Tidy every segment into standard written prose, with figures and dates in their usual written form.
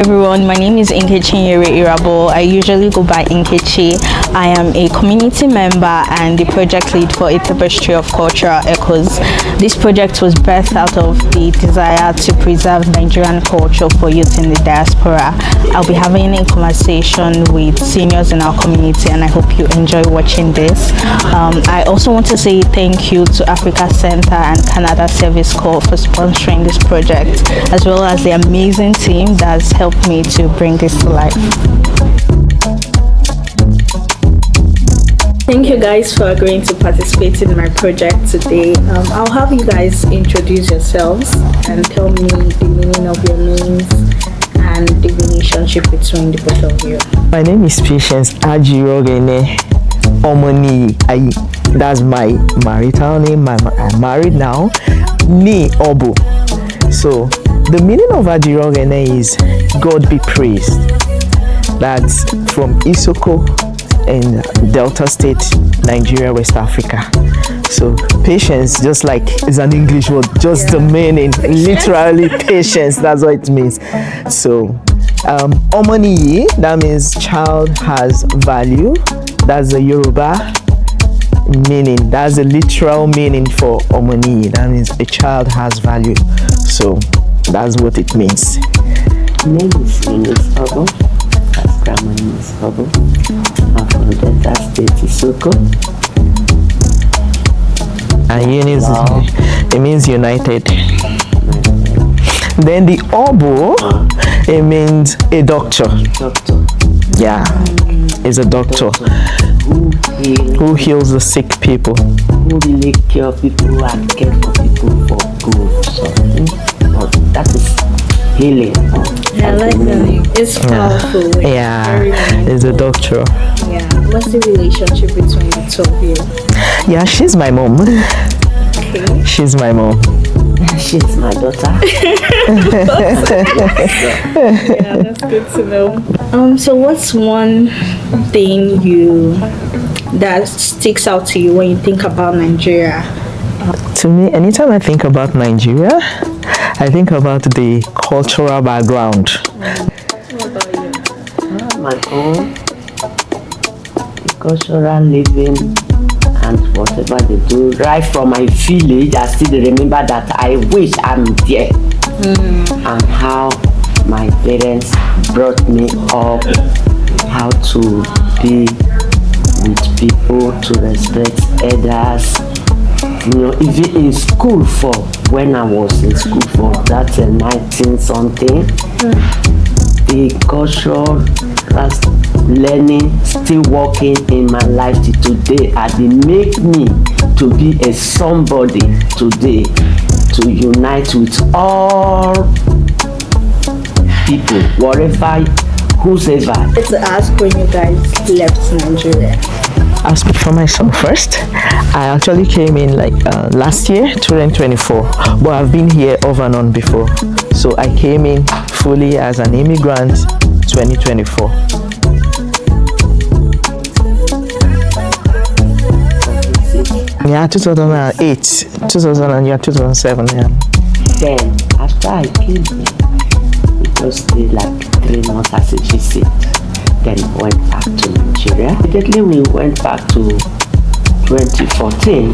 Everyone, my name is Nkechi Irabo. I usually go by Nkechi. I am a community member and the project lead for a Tapestry of Cultural Echoes. This project was birthed out of the desire to preserve Nigerian culture for youth in the diaspora. I'll be having a conversation with seniors in our community and I hope you enjoy watching this. I also want to say thank you to Africa Center and Canada Service Corps for sponsoring this project, as well as the amazing team that's helped me to bring this to life. Thank you guys for agreeing to participate in my project today. I'll have you guys introduce yourselves and tell me the meaning of your names and the relationship between the both of you. My name is Patience Ajirogene Omoniyi. That's my marital name. I'm married now. Eunice Oboh. So the meaning of Ajirogene is God be praised. That's from Isoko in Delta State, Nigeria, West Africa. So patience, just like is an English word, just the meaning, literally patience, that's what it means. So Omoniyi, that means child has value. That's the Yoruba meaning. That's the literal meaning for Omoniyi. That means a child has value. So that's what it means. My name is Eunice Oboh. That's Grandma Eunice Oboh. I'm from Delta State, Isoko. And Eunice, it means united. Then the Oboh, it means a doctor. Doctor. Yeah, is a doctor who heals the sick people. Who really cure people and care for people for good. So, that is healing. I like that. It's powerful. Yeah, is a doctor. Yeah. What's the relationship between the two of you? Yeah, she's my mom. Okay. She's my mom. She's my daughter. Yeah, that's good to know. So what's one thing that sticks out to you when you think about Nigeria? To me, anytime I think about Nigeria, I think about the cultural background. What about you? My own, the cultural living and whatever they do. Right from my village, I still remember that I wish I'm there. And how my parents brought me up, how to be with people, to respect others. You know, even in school when I was in school for that 19 something, the cultural learning still working in my life till today, and it make me to be a somebody today, to unite with all people, whatever, whosoever. To ask when you guys left Nigeria. I'll speak for myself first. I actually came in last year, 2024, but I've been here off and on before. So I came in fully as an immigrant 2024. Yeah, 2008, 2007, yeah. Then, after I came here, it was still like 3 months as a visit. Then went back to Nigeria. Immediately we went back to 2014.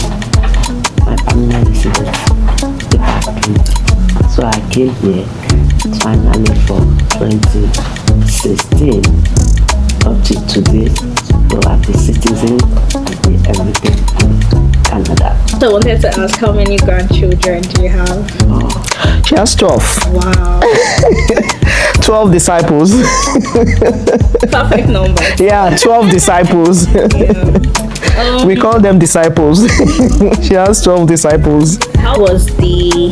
My permanent residence department. So I came here finally for 2016 up to today. So I'm a citizen of everything in Canada. So I wanted to ask, how many grandchildren do you have? She has 12. Wow. 12 disciples. Perfect number. Yeah, 12 disciples. Yeah. We call them disciples. She has 12 disciples. How was the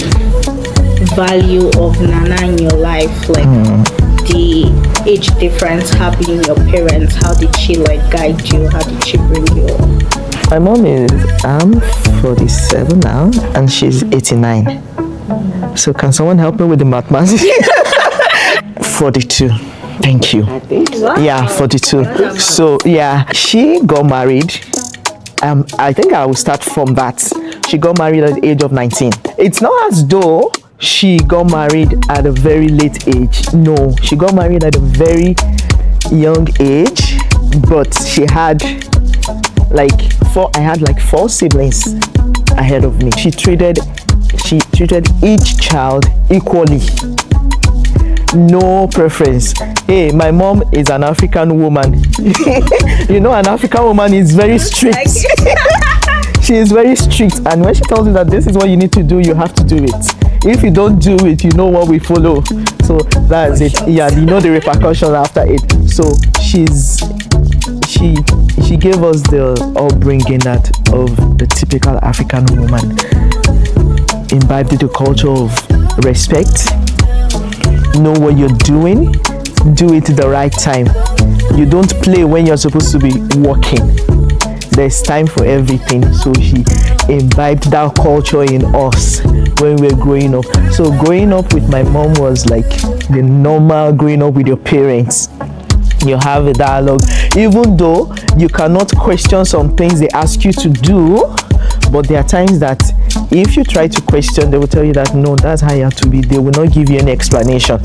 value of Nana in your life? Like the age difference, having your parents, how did she guide you? How did she bring you up? My mom I'm 47 now and she's 89. So can someone help me with the mathematics? 42. Thank you. I think so. Yeah, 42. So yeah, she got married. I think I will start from that. She got married at the age of 19. It's not as though she got married at a very late age. No, she got married at a very young age, but she had I had like 4 siblings ahead of me. She treated each child equally. No preference. Hey, my mom is an African woman. You know, an African woman is very strict. She is very strict, and when she tells you that this is what you need to do, you have to do it. If you don't do it, you know what we follow. So that's it. Yeah, you know the repercussions after it. So she gave us the upbringing that of the typical African woman. Imbibed the culture of respect. Know what you're doing. Do it the right time. You don't play when you're supposed to be working. There's time for everything. So she imbibed that culture in us when we were growing up. So growing up with my mom was like the normal growing up with your parents. You have a dialogue, even though you cannot question some things they ask you to do, but there are times that if you try to question, they will tell you that no, that's how you have to be. They will not give you any explanation.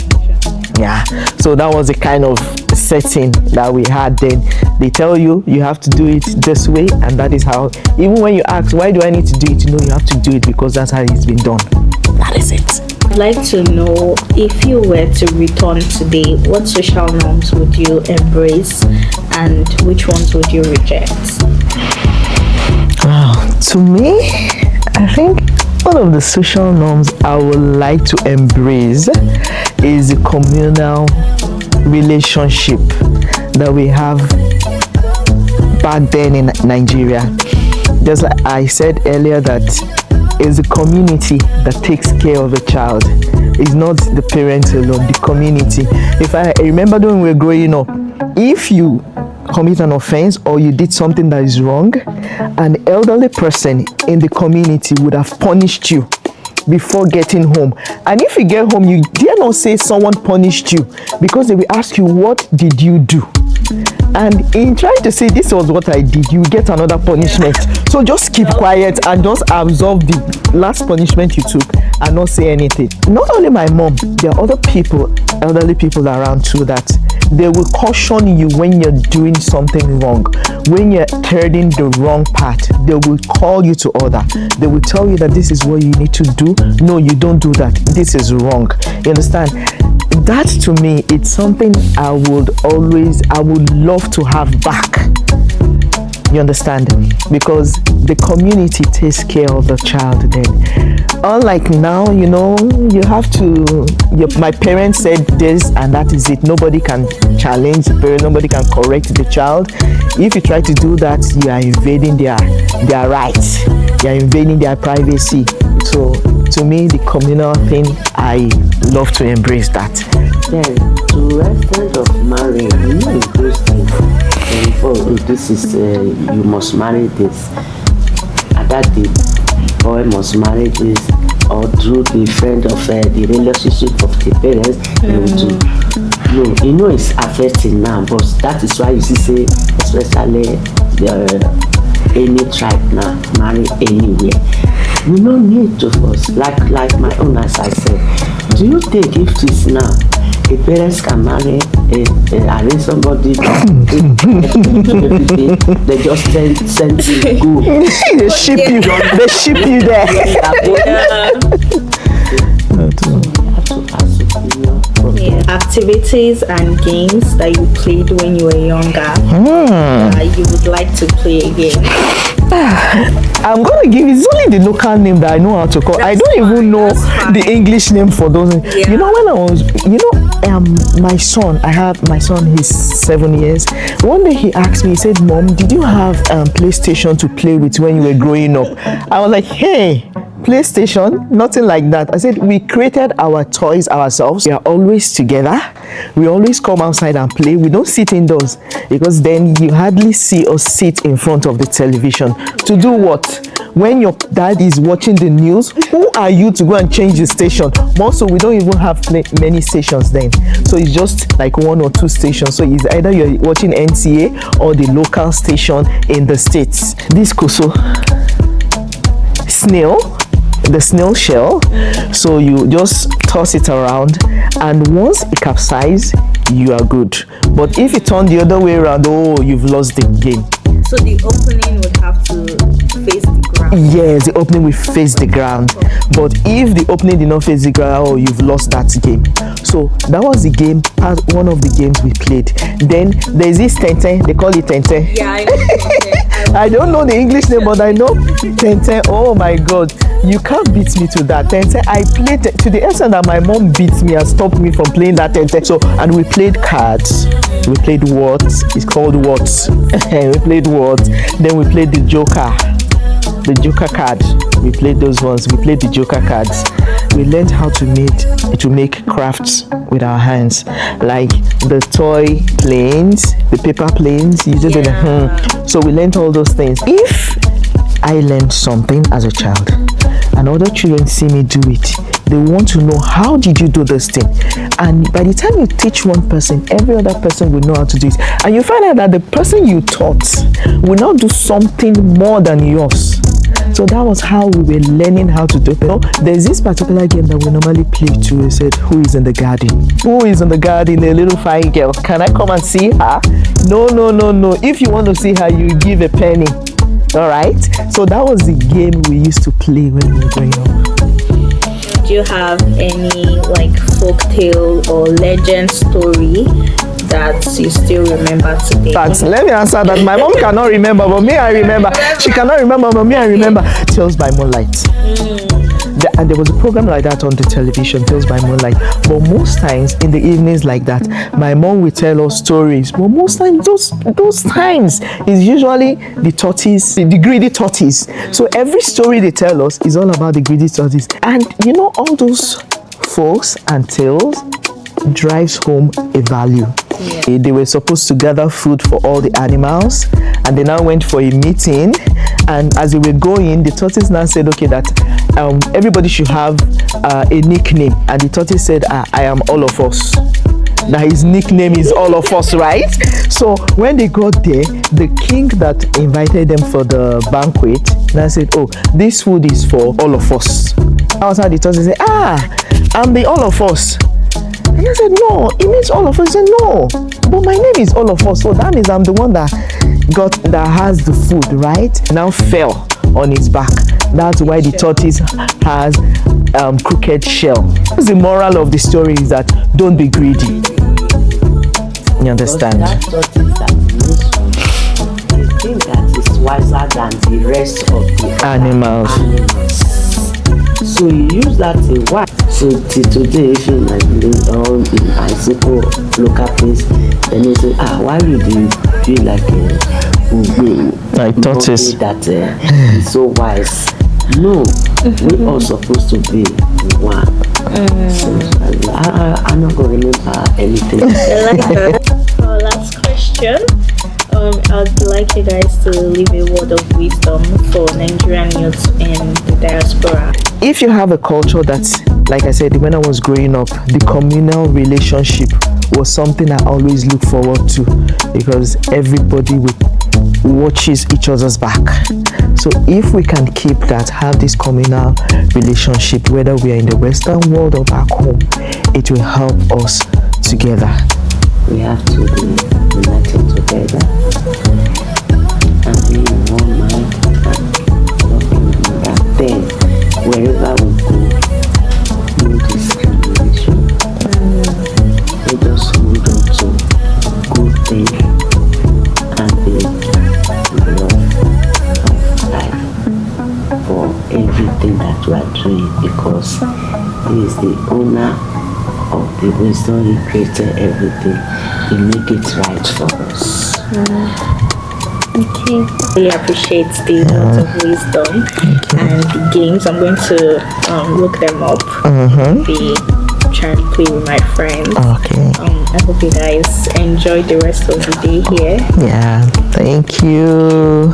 Yeah, so that was the kind of setting that we had then. They tell you you have to do it this way, and that is how, even when you ask why do I need to do it, you know you have to do it because that's how it's been done. That is it. I'd like to know, if you were to return today, what social norms would you embrace and which ones would you reject? To me, I think one of the social norms I would like to embrace is the communal relationship that we have back then in Nigeria. Just like I said earlier, that it's the community that takes care of the child. It's not the parents alone, the community. If I remember when we were growing up, if you commit an offense or you did something that is wrong, an elderly person in the community would have punished you before getting home. And if you get home, you dare not say someone punished you, because they will ask you, what did you do? And in trying to say this was what I did, you get another punishment. So just keep quiet and just absorb the last punishment you took and not say anything. Not only my mom, there are other people, elderly people around too, that they will caution you when you're doing something wrong. When you're treading the wrong path, they will call you to order. They will tell you that this is what you need to do. No, you don't do that. This is wrong. You understand? That to me, it's something I would love to have back. You understand? Because the community takes care of the child then. Unlike now, you know, you have to, my parents said this and that is it. Nobody can challenge the parent, nobody can correct the child. If you try to do that, you are invading their rights. You are invading their privacy. So to me, the communal thing, I love to embrace that. Then, to extent of marrying, you know, those things. This is you must marry this. At that day, boy must marry this, or through the friend of the relationship of the parents, they will do. No, you know it's affecting now, but that is why you see, say, especially any tribe now, marry anywhere. We don't need to force, like my own, as I said. Do you think if this now, the parents can marry, arrange somebody, they just send you go. They ship you there. Yeah. Activities and games that you played when you were younger, you would like to play again. I'm gonna give it's only the local name that I know how to call. I don't even know the English name for those. Yeah. You know, when I was, my son, I have my son, he's 7 years. One day he asked me, he said, Mom, did you have PlayStation to play with when you were growing up? I was like, hey, PlayStation? Nothing like that. I said, we created our toys ourselves. We are always together. We always come outside and play. We don't sit indoors, because then you hardly see us sit in front of the television. To do what? When your dad is watching the news, who are you to go and change the station? More so, we don't even have many stations then. So it's just like 1 or 2 stations. So it's either you're watching NTA or the local station in the States. This Koso, Snail, the snail shell. So you just toss it around, and once it capsizes, you are good. But if you turn the other way around, oh, you've lost the game. So the opening would have to face the ground. Yes, the opening will face the ground. But if the opening did not face the ground, oh, you've lost that game. So that was the game, one of the games we played. Then there's this tenten, they call it tenten. Yeah, I know tenten. I don't know the English name, but I know tenten. Oh my God, you can't beat me to that tenten. I played to the extent that my mom beat me and stopped me from playing that tenten. So, and we played cards. We played words. It's called words. We played words. Then we played the joker. The joker card. We played those ones. We played the joker cards. We learned how to make crafts with our hands, like the toy planes, the paper planes. You just So we learned all those things. If I learned something as a child, and other children see me do it, they want to know, how did you do this thing? And by the time you teach one person, every other person will know how to do it. And you find out that the person you taught will now do something more than yours. So that was how we were learning how to do it. You know, there's this particular game that we normally play too. We said, who is in the garden? Who is in the garden? A little fine girl. Can I come and see her? No. If you want to see her, you give a penny. All right? So that was the game we used to play when we were growing up. Do you have any like folk tale or legend story that you still remember today? Let me answer that. My mom cannot remember, but me, I remember. She cannot remember, but me, I remember. Tales by Moonlight. And there was a program like that on the television, Tales by Moonlight. But most times in the evenings like that, my mom will tell us stories. But most times, those times is usually the tortoise, the greedy tortoise. So every story they tell us is all about the greedy tortoise. And you know, all those folks and tales drives home a value. Yeah. They were supposed to gather food for all the animals, and they now went for a meeting. And as they were going, the tortoise now said, okay, that everybody should have a nickname. And the tortoise said, I am all of us. That his nickname is all of us, right? So when they got there, the king that invited them for the banquet now said, oh, this food is for all of us. Outside, the tortoise said, I'm the all of us. And I said, no, it means all of us. He said, no, but my name is all of us. So that means I'm the one that has the food, right? Now fell on his back. That's why the tortoise has crooked shell. The moral of the story is that don't be greedy. You understand? That tortoise that they think that is wiser than the rest of the animals. So you use that thing. Why? So till today, if you like all in a simple local place, then you say, why would you feel like tortoise that is so wise? No, we all supposed to be one. So I'm not going to remember anything. I like that. Our last question. I'd like you guys to leave a word of wisdom for Nigerian youth in the diaspora. If you have a culture that's, like I said, when I was growing up, the communal relationship was something I always look forward to, because everybody watches each other's back. So if we can keep that, have this communal relationship, whether we are in the Western world or back home, it will help us together. We have to be united together and be in one mind and loving another. Then, wherever we go, no discrimination. Let us hold on to good things and the love of life for everything that we are doing, because He is the owner of the wisdom. He created everything. He make it right for us. Okay. Really appreciate the words of wisdom and the games. I'm going to look them up. Be trying to play with my friends. Okay. I hope you guys enjoy the rest of the day here. Yeah. Thank you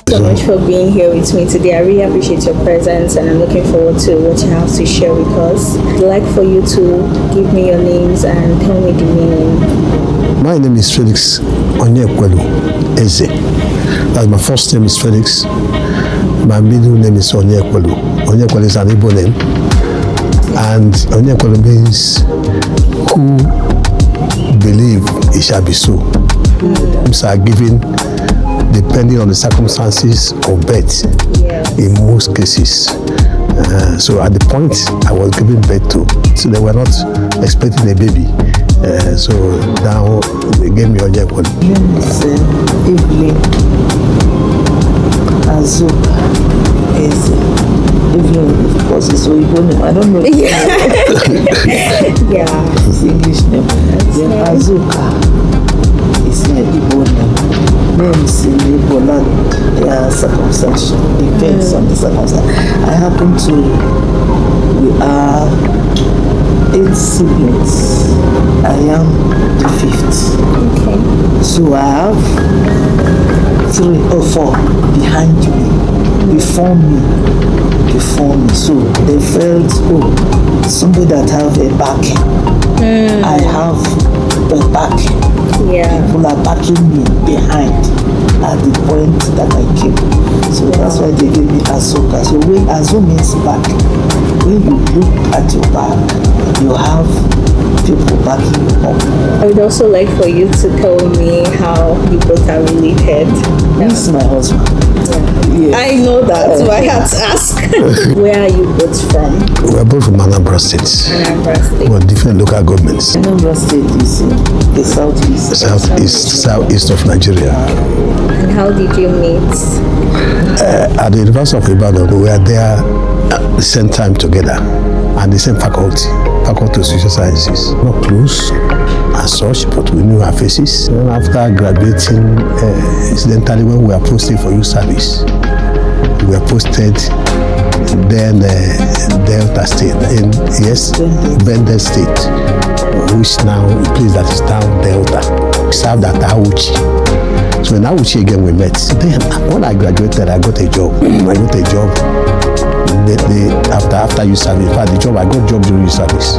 so much for being here with me today. I really appreciate your presence, and I'm looking forward to what you have to share with us. I'd like for you to give me your names and tell me the meaning. My name is Felix Eze. My first name is Felix. My middle name is Onyekwelu. Onyekwelu is an Igbo name. And Onyekwelu means who believe it shall be so. Names are given depending on the circumstances of birth, in most cases. So at the point I was giving birth to, so they were not expecting a baby. So now they gave me Onyekwelu. Eunice Evelyn Eze. Evelyn, of course, is Oyibo name. I don't know. Yeah. It's English name. Then Azuka is an Igbo name. Names in Igbo land, they are circumstantial. Depends on the circumstance. I happen to, we are 8 siblings. I am the 5th. Okay. So I have 3 or 4 behind me, before me. So they felt, oh, somebody that have a backing. I have a backing. Yeah. People are backing me behind at the point that I came. So that's why they gave me Azuka. So when Azu means back, when you look at your back, you have people backing you up. I would also like for you to tell me how you both are related. This is my husband. Yeah. I know that, so I had to ask. Where are you both from? We are both from Anambra State. Anambra State. We're different local governments. Anambra State is in the Southeast of Nigeria. And how did you meet? At the University of Ibadan, we were there at the same time together, and the same faculty of social sciences. Not close as such, but we knew our faces. And after graduating, incidentally, when we were posted for youth service, we were posted then Delta State, Bendel State, which now a place that is down Delta. We served at Auchi. So in Auchi again we met. Then when I graduated, I got a job. After youth service. In fact, I got job during youth service.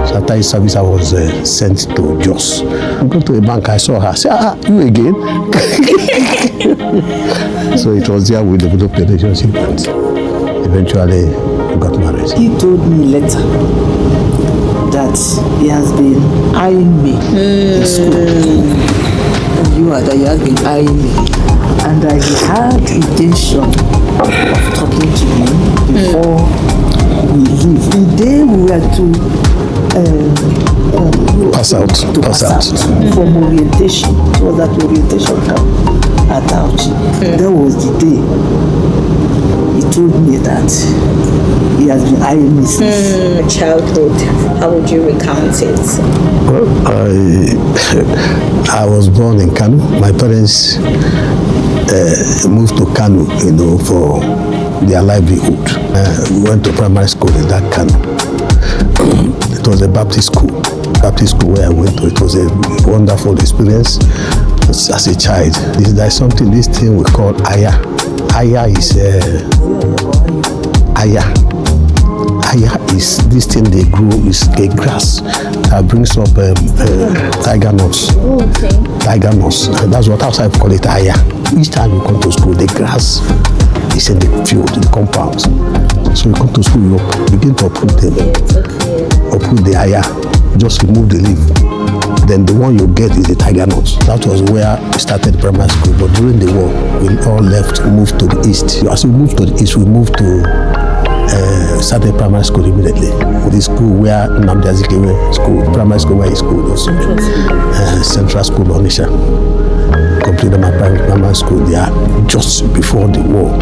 So after youth service, I was sent to Jos. I go to a bank, I saw her. I said, you again? So it was there we developed a relationship and eventually we got married. He told me later that he has been eyeing me in school. You are that he has been eyeing me. And I had intention of talking to him before we leave. The day we were to pass out from orientation. It was at orientation camp at Auchi. That was the day he told me that he has been eyeing me since Childhood. How would you recount it? Well, I was born in Kano. My parents moved to Kano, for their livelihood. We went to primary school in that Kano. It was a Baptist school where I went to. It was a wonderful experience as a child. There's this thing we call aya. Aya is is this thing they grow, is a grass that brings up tiger nuts. Tiger nuts. And that's what outside we call it aya. Each time you come to school, the grass is in the field, in the compound. So you come to school, you begin to uproot them. Uproot the aya, just remove the leaf. Then the one you get is the tiger nuts. That was where we started primary school. But during the war, we all left, moved to the east. As we moved to the east, we moved to started primary school immediately. The school where Nnamdi Azikiwe school, primary school where he schooled also. Central School Onisha. Completed my primary school there just before the war.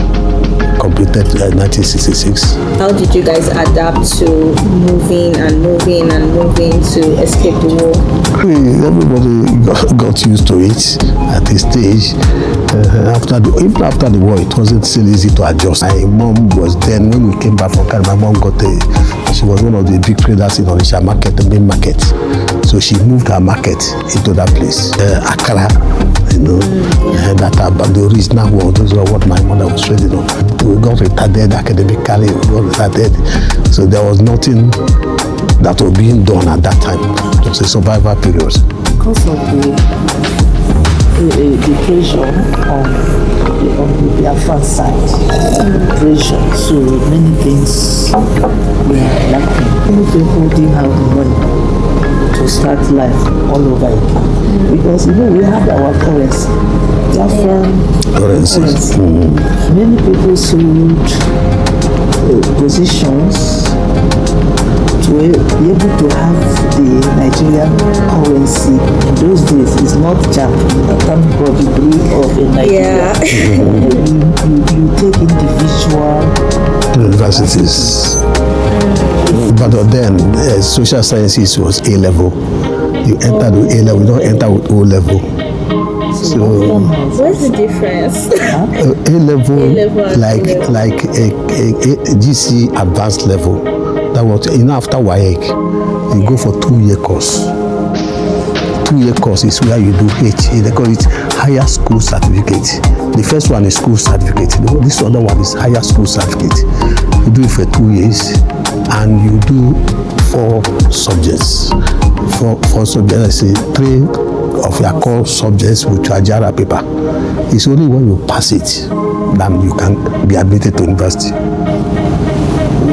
Completed 1966. How did you guys adapt to moving to escape the war? Everybody got used to it at a stage. Even after the war, it wasn't still easy to adjust. My mom was then, when we came back from Canada, my mom she was one of the big traders in Onisha market, the main market. So she moved her market into that place. Akara, that the original one, those were what my mother was trading on. We got retarded academically, we got retarded. So there was nothing that was being done at that time. It was a survival period. Because of the the pressure on the Biafran side. Pressure. So many things were lacking. Many people didn't have the money to start life all over again. Because we have our currency. Biafran currency. Many people sold positions to be able to have the Nigerian currency in those days is not jam. Thank God the breed of a Nigeria. You take individual universities. But then social sciences was A level. You enter with A level, you don't enter with O level. So What's the difference? A level, like a GC advanced level. That was after WAEC, you go for 2-year course. 2-year course is where you do HA. They call it higher school certificate. The first one is school certificate. This other one is higher school certificate. You do it for 2 years, and you do 4 subjects. 4 subjects. I say 3 of your core subjects with Ajara paper. It's only when you pass it that you can be admitted to university.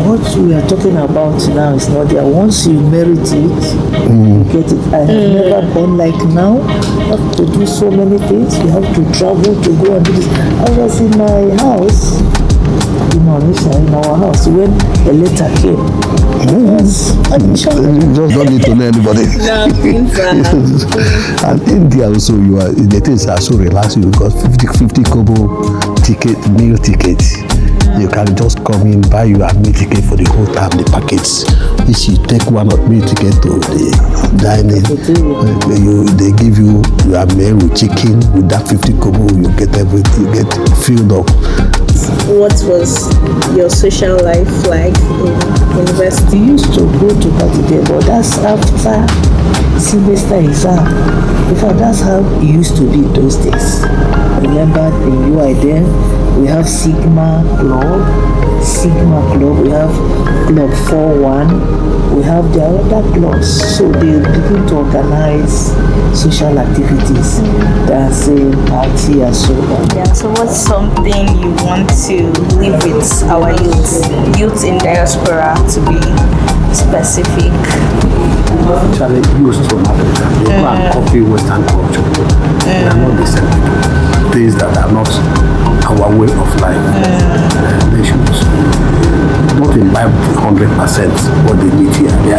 What we are talking about now is not there. Once you merit it, you get it. I have never done like now. You have to do so many things. You have to travel to go and do this. I was in my house, in our house, when a letter came. You just don't need to know anybody. And India also, the things are so relaxed. You got 50 kobo ticket, meal ticket. You can just come in, buy your meal ticket for the whole time, the packets. If you take one of meal ticket to the dining, they give you your meal with chicken. With that 50 kobo, you get everything. You get filled up. What was your social life like in university? We used to go to party there, but that's after semester exam. In fact, that's how it used to be those days. Remember in UI then, we have Sigma Club, we have Club 4-1, we have the other clubs. So they begin to organize social activities, dancing, party, and so on. Yeah, so what's something you want to leave with our youth in diaspora to be specific? Actually, used from Africa. They go and copy Western culture. They are not the same people. Things that are not our way of life. They should not imbibe 100% what they need here. They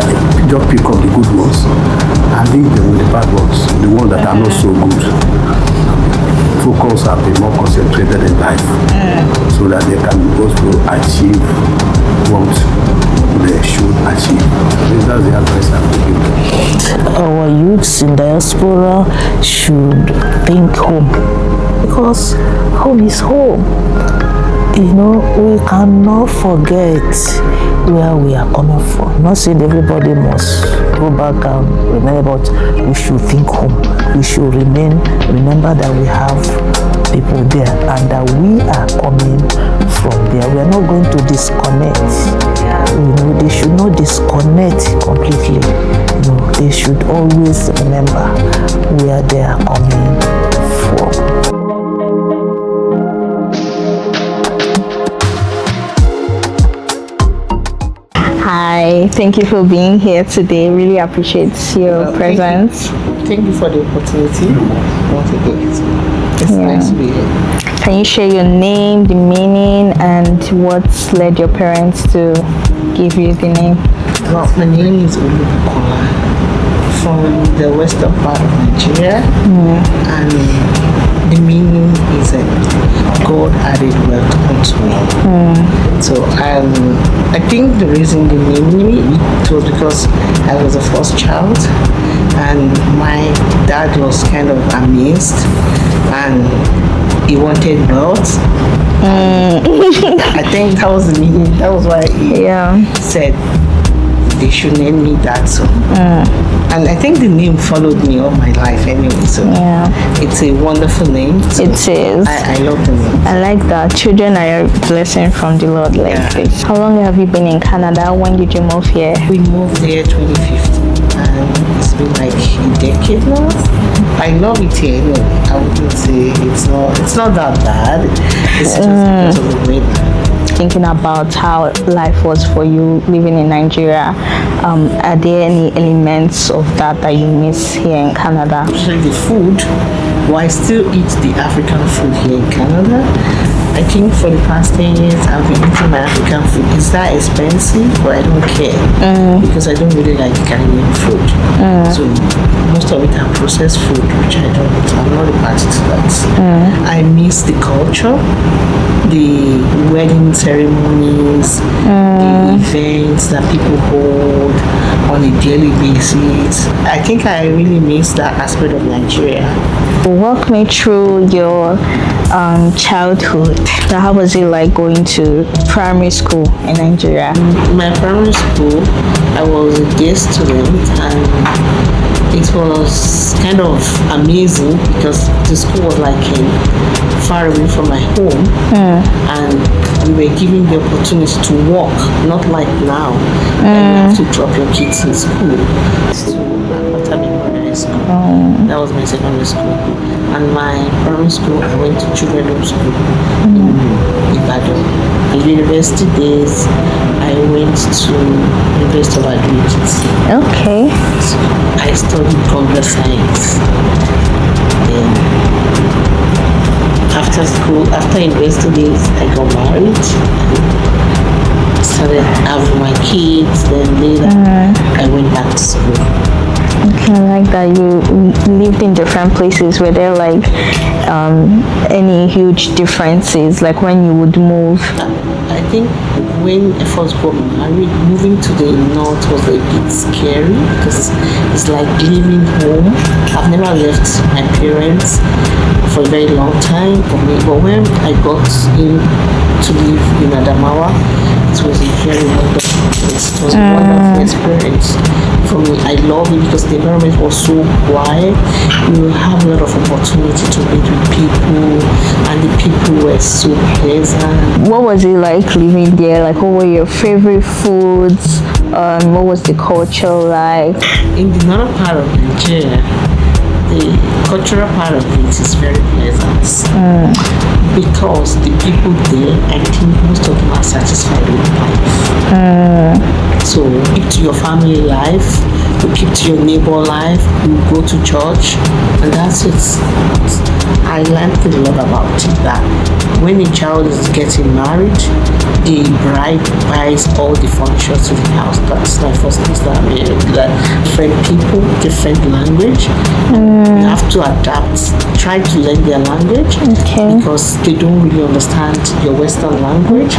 just pick up the good ones and leave them with the bad ones, the ones that are not so good. Focus and be more concentrated in life so that they can also achieve what they should achieve. That's the advice I'm giving. Our youths in diaspora should think home, because home is home. We cannot forget where we are coming from. Not saying everybody must go back and remember, but we should think home. We should remember that we have people there and that we are coming from there. We are not going to disconnect. They should not disconnect completely. They should always remember where they are coming from. Hi, thank you for being here today. Really appreciate your presence. Thank you for the opportunity. Once again, it's nice to be here. Can you share your name, the meaning, and what led your parents to give you the name? Well, my name is Olubukola, from the western part of Nigeria, and the meaning is God added wealth unto me. So I think the reason they named me it was because I was the first child, and my dad was kind of amazed, and he wanted wealth. I think that was the meaning. That was why he said they should name me that. So, and I think the name followed me all my life anyway. So, it's a wonderful name. So it is. I love the name. I like that. Children are a blessing from the Lord. This. How long have you been in Canada? When did you move here? We moved here 2015, and it's been like a decade now. I love it here. No, I wouldn't say it's not that bad. It's just because of the weather. Thinking about how life was for you living in Nigeria, are there any elements of that you miss here in Canada? Especially the food. Well, I still eat the African food here in Canada. I think for the past 10 years I've been eating my African food. It's that expensive, but I don't care because I don't really like Canadian food. So most of it are processed food, which I don't. I'm not a party to that. I miss the culture, the wedding ceremonies, the events that people hold on a daily basis. I think I really miss that aspect of Nigeria. Walk me through your childhood. So how was it like going to primary school in Nigeria? My primary school, I was a day student, and it was kind of amazing because the school was like far away from my home, and we were given the opportunity to walk, not like now. You have to drop your kids in school. That was my secondary school. And my primary school, I went to children's home school in Ibadan. And university days, I went to University of Agriculture. Okay. So I studied computer science. Then after school, after university days, I got married. Started having my kids. Then later, I went back to school. Okay, I like that you lived in different places. Were there like any huge differences, like when you would move? I think when I first got married, moving to the north was a bit scary because it's like leaving home. I've never left my parents for a very long time for me, but when I got in to live in Adamawa, it was a very wonderful place. It was a wonderful experience for me. I love it because the environment was so quiet. You have a lot of opportunity to meet with people, and the people were so pleasant. What was it like living there? Like, what were your favorite foods? What was the culture like? In the northern part of Nigeria, the cultural part of it is very pleasant because the people there, I think most of them are satisfied with life. So you keep to your family life, you keep to your neighbor life, you go to church, and that's it. I learned a lot about it, that when a child is getting married, the bride buys all the furniture to the house. That's my first place that I made. Different people, different language. You have to adapt, try to learn their language because they don't really understand your Western language.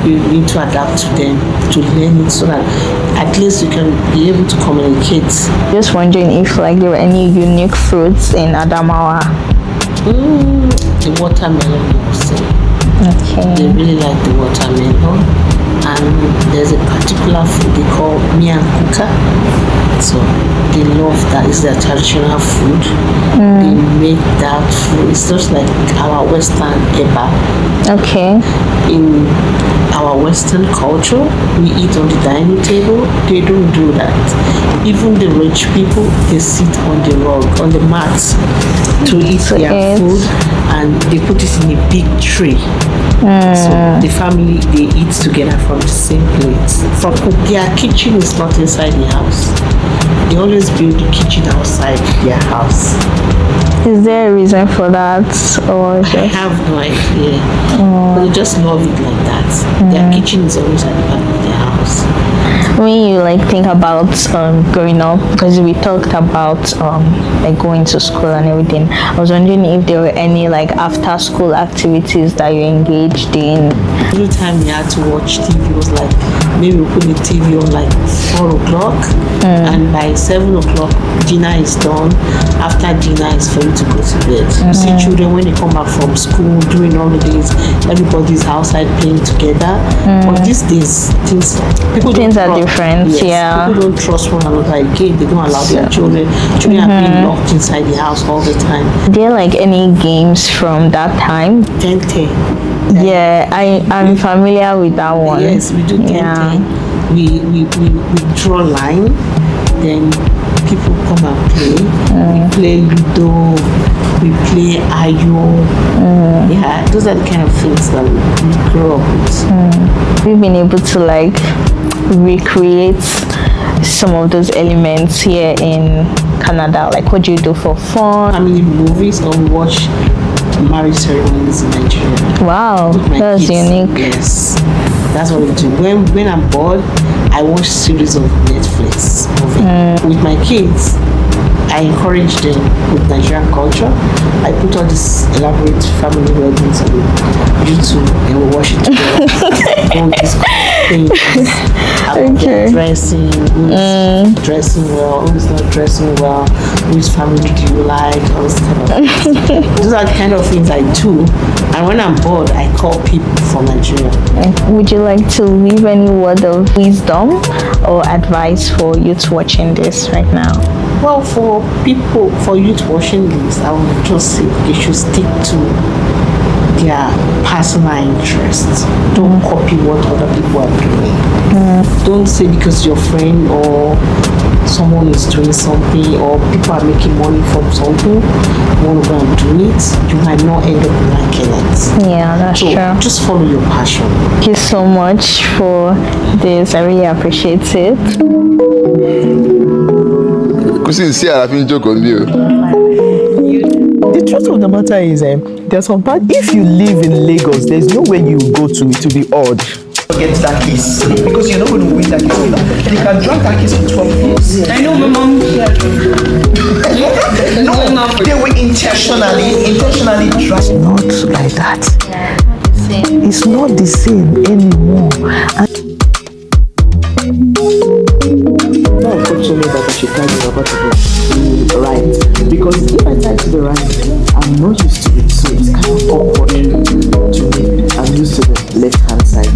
You need to adapt to them to learn it so that at least you can be able to communicate. Just wondering if like there were any unique fruits in Adamawa. The watermelon, I would say. Okay. They really like the watermelon, and there's a particular food they call miyan kuka. So they love that. It's their traditional food. They make that food. It's just like our Western eba. Okay. In our Western culture, we eat on the dining table. They don't do that. Even the rich people, they sit on the rug, on the mats to eat their food, and they put it in a big tray. So the family, they eat together from the same plate. Their kitchen is not inside the house. They always build the kitchen outside their house. Is there a reason for that, or I have no idea. But they just love it like that. Their kitchen is always at the back of their house. when you like think about growing up, because we talked about like going to school and everything, I was wondering if there were any like after school activities that you engaged in. Every time we had to watch TV, it was like maybe we put the TV on like 4 o'clock and by 7 o'clock dinner is done. After dinner is for you to go to bed. You see children when they come back from school during holidays, everybody's outside playing together. But these days things are different. Yes, yeah, people don't trust one another again. They don't allow their children are being locked inside the house all the time. Are there like any games from that time? 10-10. Yeah, I'm familiar with that one. Yes, we do 10-10. We draw line, then people come and play. We play Ludo, we play Ayo. Yeah, those are the kind of things that we grow up with. We've been able to like recreate some of those elements here in Canada. Like, what do you do for fun? Family movies, or we watch marriage ceremonies in Nigeria. Wow, With my that's kids. unique. Yes, that's what we do. When I'm bored, I watch series of Netflix movie with my kids. I encourage them with Nigerian culture. I put all these elaborate family weddings on YouTube and we watch it together. All these things about their dressing, who's dressing well, who's not dressing well, which family do you like, all this kind of things. Those are the kind of things I do. And when I'm bored, I call people from Nigeria. Would you like to leave any word of wisdom or advice for youth watching this right now? Well, for people, for youth watching this, I would just say they should stick to their personal interests. Don't copy what other people are doing. Don't say because your friend or someone is doing something or people are making money from something, you want to go and do it, you might not end up liking it. Yeah, that's So true. just follow your passion. Thank you so much for this. I really appreciate it. The truth of the matter is, there's some part. If you live in Lagos, there's no way you go to it to be odd. Get that kiss because you're not going to win that kiss. They can drag that kiss for 12 years. I know my mom. No, they will intentionally dress not like that. It's not the same anymore. My coach told me that I should tie the rubber to the right, because if I tie to the right, I'm not used to it, so it's kind of awkward to me. I'm used to the left hand side.